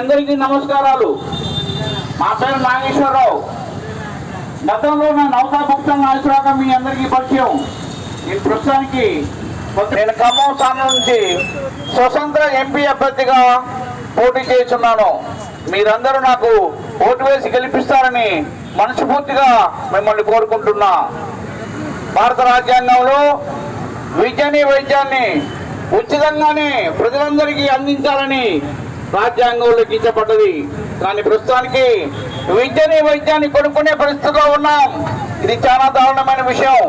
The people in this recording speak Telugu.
అందరికీ నమస్కారాలు. మా పేరు నాగేశ్వరరావు. గతంలో నా నౌతా భక్తం నాగేశ్వరరావు మీ అందరికీ పరిచయం. ఈ ప్రస్తుతానికి నేను ఖమ్మం స్థానం నుంచి స్వతంత్ర ఎంపీ అభ్యర్థిగా పోటీ చేస్తున్నాను. మీరందరూ నాకు ఓటు వేసి గెలిపిస్తారని మనస్ఫూర్తిగా మిమ్మల్ని కోరుకుంటున్నా. భారత రాజ్యాంగంలో విద్యని వైద్యాన్ని ఉచితంగానే ప్రజలందరికీ అందించాలని రాజ్యాంగంలో లిఖించబడ్డది. కానీ ప్రస్తుతానికి విద్యని వైద్యాన్ని కొనుక్కునే పరిస్థితిలో ఉన్నాం. ఇది చాలా దారుణమైన విషయం.